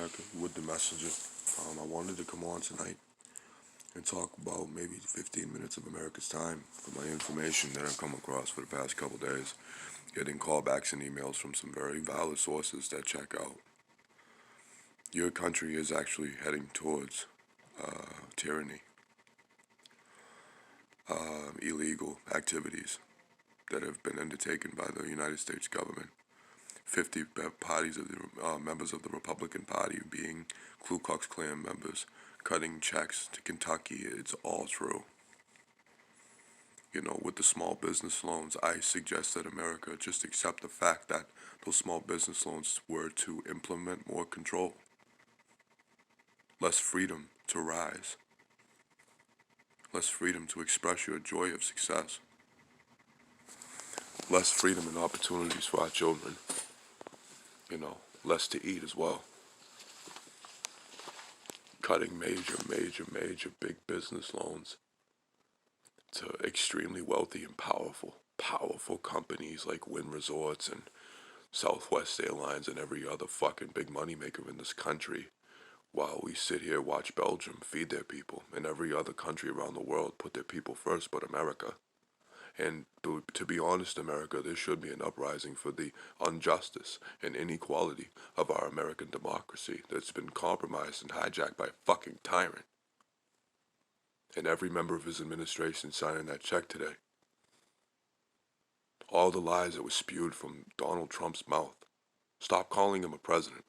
America with the messenger. I wanted to come on tonight and talk about maybe 15 minutes of America's time for my information that I've come across for the past couple days, getting callbacks and emails from some very valid sources that check out. Your country is actually heading towards tyranny, illegal activities that have been undertaken by the United States government. 50 parties of the members of the Republican Party being Ku Klux Klan members, cutting checks to Kentucky. It's all true. With the small business loans, I suggest that America just accept the fact that those small business loans were to implement more control, less freedom to rise, less freedom to express your joy of success, less freedom and opportunities for our children, less to eat as well. Cutting major big business loans to extremely wealthy and powerful companies like Wynn Resorts and Southwest Airlines and every other fucking big moneymaker in this country, while we sit here watch Belgium feed their people and every other country around the world put their people first but America. And to be honest, America, there should be an uprising for the injustice and inequality of our American democracy that's been compromised and hijacked by a fucking tyrant. And every member of his administration signing that check today. All the lies that were spewed from Donald Trump's mouth. Stop calling him a president.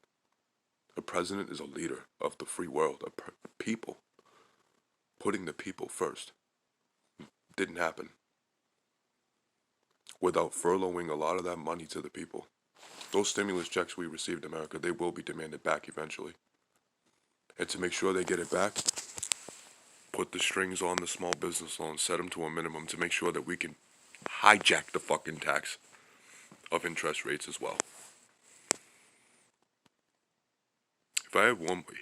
A president is a leader of the free world, a people. Putting the people first. Didn't happen. Without furloughing a lot of that money to the people. Those stimulus checks we received in America, they will be demanded back eventually. And to make sure they get it back, put the strings on the small business loans, set them to a minimum to make sure that we can hijack the fucking tax of interest rates as well. If I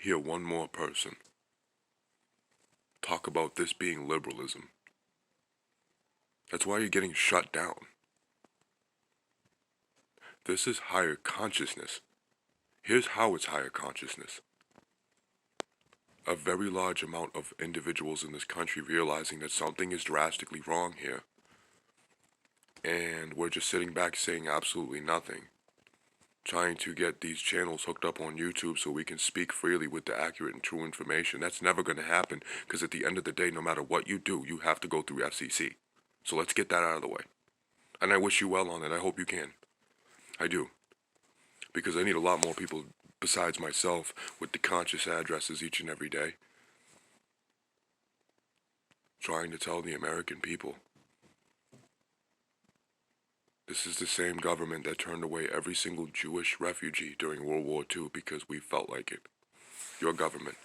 hear one more person talk about this being liberalism, that's why you're getting shut down. This is higher consciousness. Here's how it's higher consciousness. A very large amount of individuals in this country realizing that something is drastically wrong here. And we're just sitting back saying absolutely nothing. Trying to get these channels hooked up on YouTube so we can speak freely with the accurate and true information. That's never going to happen because at the end of the day, no matter what you do, you have to go through FCC. So let's get that out of the way. And I wish you well on it. I hope you can. I do. Because I need a lot more people besides myself with the conscious addresses each and every day. Trying to tell the American people. This is the same government that turned away every single Jewish refugee during World War II because we felt like it. Your government.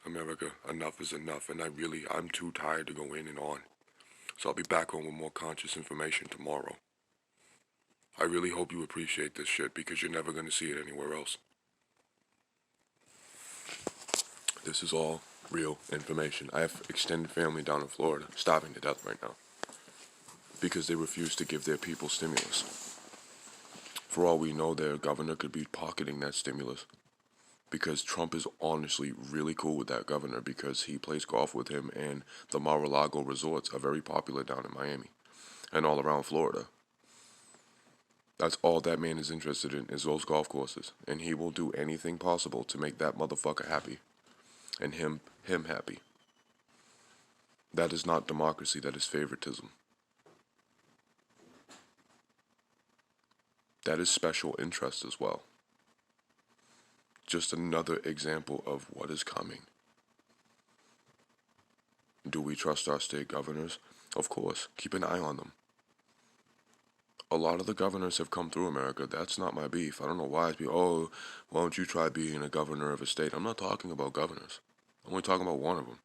America, enough is enough, and I'm too tired to go in and on. So I'll be back on with more conscious information tomorrow. I really hope you appreciate this shit because you're never going to see it anywhere else. This is all real information. I have extended family down in Florida, starving to death right now, because they refuse to give their people stimulus. For all we know, their governor could be pocketing that stimulus, because Trump is honestly really cool with that governor because he plays golf with him, and the Mar-a-Lago resorts are very popular down in Miami and all around Florida. That's all that man is interested in is those golf courses, and he will do anything possible to make that motherfucker happy. And him happy. That is not democracy, that is favoritism. That is special interest as well. Just another example of what is coming. Do we trust our state governors? Of course. Keep an eye on them. A lot of the governors have come through America. That's not my beef. I don't know why it's why don't you try being a governor of a state? I'm not talking about governors. I'm only talking about one of them.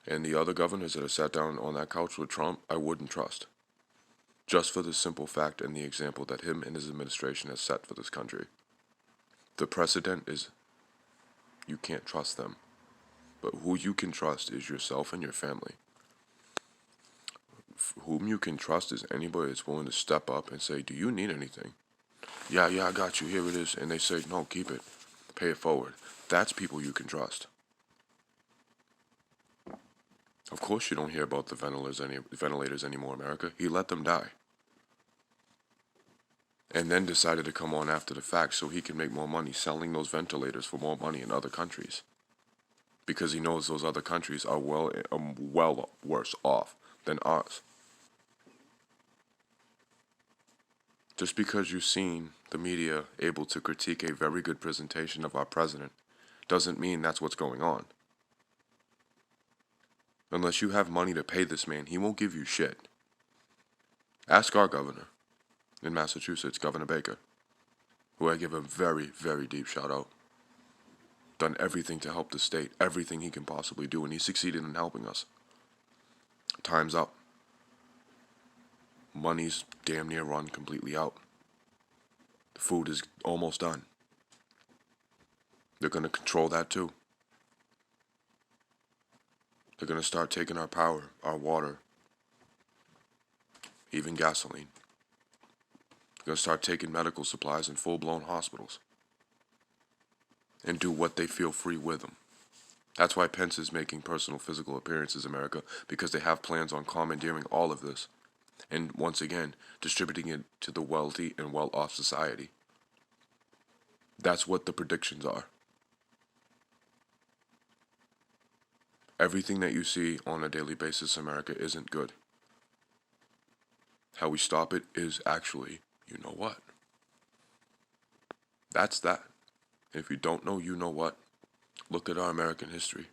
And the other governors that have sat down on that couch with Trump, I wouldn't trust. Just for the simple fact and the example that him and his administration has set for this country. The precedent is you can't trust them. But who you can trust is yourself and your family. whom you can trust is anybody that's willing to step up and say, do you need anything? Yeah, I got you, here it is. And they say, no, keep it, pay it forward. That's people you can trust. Of course you don't hear about the ventilators anymore, America. He let them die. And then decided to come on after the fact so he can make more money selling those ventilators for more money in other countries. Because he knows those other countries are well worse off than ours. Just because you've seen the media able to critique a very good presentation of our president doesn't mean that's what's going on. Unless you have money to pay this man, he won't give you shit. Ask our governor in Massachusetts, Governor Baker, who I give a very, very deep shout out. Done everything to help the state, everything he can possibly do, and he succeeded in helping us. Time's up. Money's damn near run completely out. The food is almost done. They're going to control that too. They're going to start taking our power, our water, even gasoline. They're going to start taking medical supplies in full-blown hospitals and do what they feel free with them. That's why Pence is making personal physical appearances, America, because they have plans on commandeering all of this and, once again, distributing it to the wealthy and well-off society. That's what the predictions are. Everything that you see on a daily basis, America, isn't good. How we stop it is actually, you know what? That's that. If you don't know, you know what? Look at our American history.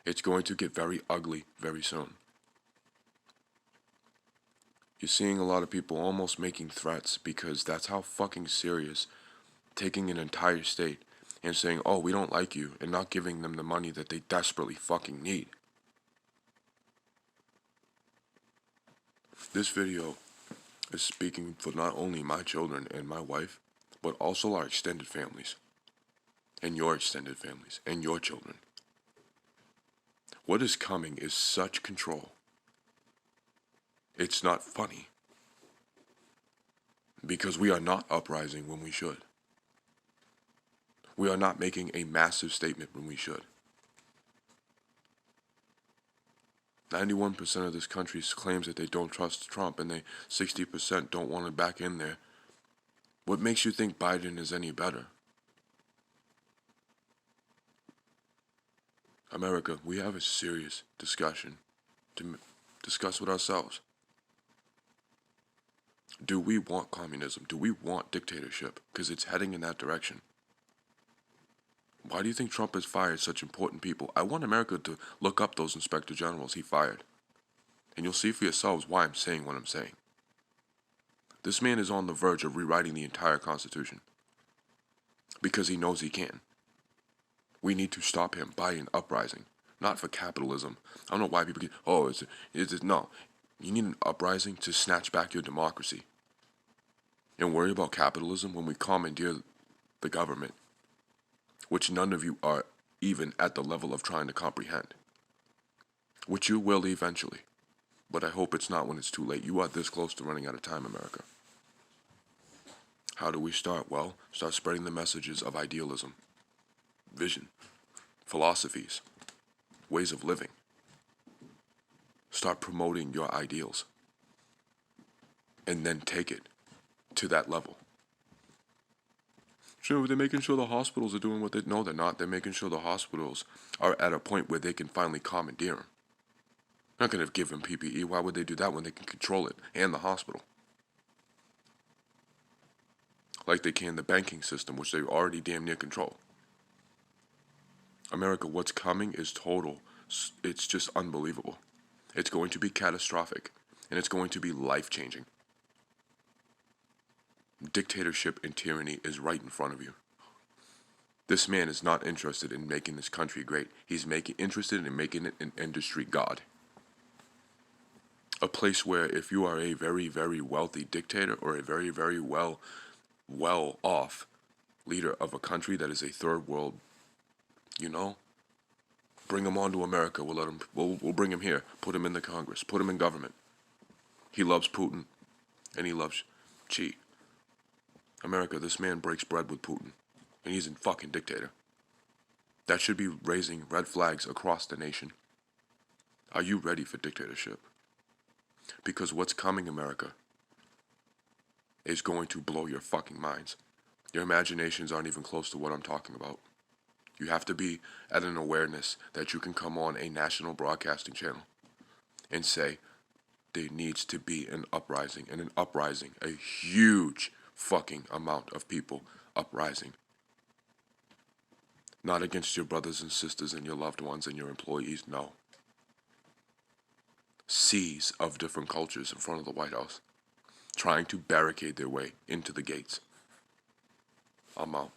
It's going to get very ugly very soon. You're seeing a lot of people almost making threats because that's how fucking serious taking an entire state and saying, oh, we don't like you, and not giving them the money that they desperately fucking need. This video is speaking for not only my children and my wife, but also our extended families, and your extended families, and your children. What is coming is such control. It's not funny. Because we are not uprising when we should. We are not making a massive statement when we should. 91% of this country claims that they don't trust Trump, and 60% don't want him back in there. What makes you think Biden is any better? America, we have a serious discussion to discuss with ourselves. Do we want communism? Do we want dictatorship? Because it's heading in that direction. Why do you think Trump has fired such important people? I want America to look up those inspector generals he fired. And you'll see for yourselves why I'm saying what I'm saying. This man is on the verge of rewriting the entire Constitution. Because he knows he can. We need to stop him by an uprising. Not for capitalism. I don't know why people get, no. You need an uprising to snatch back your democracy. And worry about capitalism when we commandeer the government, which none of you are even at the level of trying to comprehend. Which you will eventually. But I hope it's not when it's too late. You are this close to running out of time, America. How do we start? Well, start spreading the messages of idealism, vision, philosophies, ways of living. Start promoting your ideals. And then take it to that level. Sure, they're making sure the hospitals are doing what they... No, they're not. They're making sure the hospitals are at a point where they can finally commandeer them. They're not going to give them PPE. Why would they do that when they can control it and the hospital? Like they can the banking system, which they already damn near control. America, what's coming is total. It's just unbelievable. It's going to be catastrophic, and it's going to be life-changing. Dictatorship and tyranny is right in front of you. This man is not interested in making this country great. He's interested in making it an industry god. A place where if you are a very, very wealthy dictator or a very, very well-off leader of a country that is a third world, Bring him on to America. We'll bring him here. Put him in the Congress. Put him in government. He loves Putin, and he loves Xi. America, this man breaks bread with Putin, and he's a fucking dictator. That should be raising red flags across the nation. Are you ready for dictatorship? Because what's coming, America, is going to blow your fucking minds. Your imaginations aren't even close to what I'm talking about. You have to be at an awareness that you can come on a national broadcasting channel and say there needs to be an uprising, and an uprising, a huge fucking amount of people uprising. Not against your brothers and sisters and your loved ones and your employees, no. Seas of different cultures in front of the White House, trying to barricade their way into the gates. I'm out.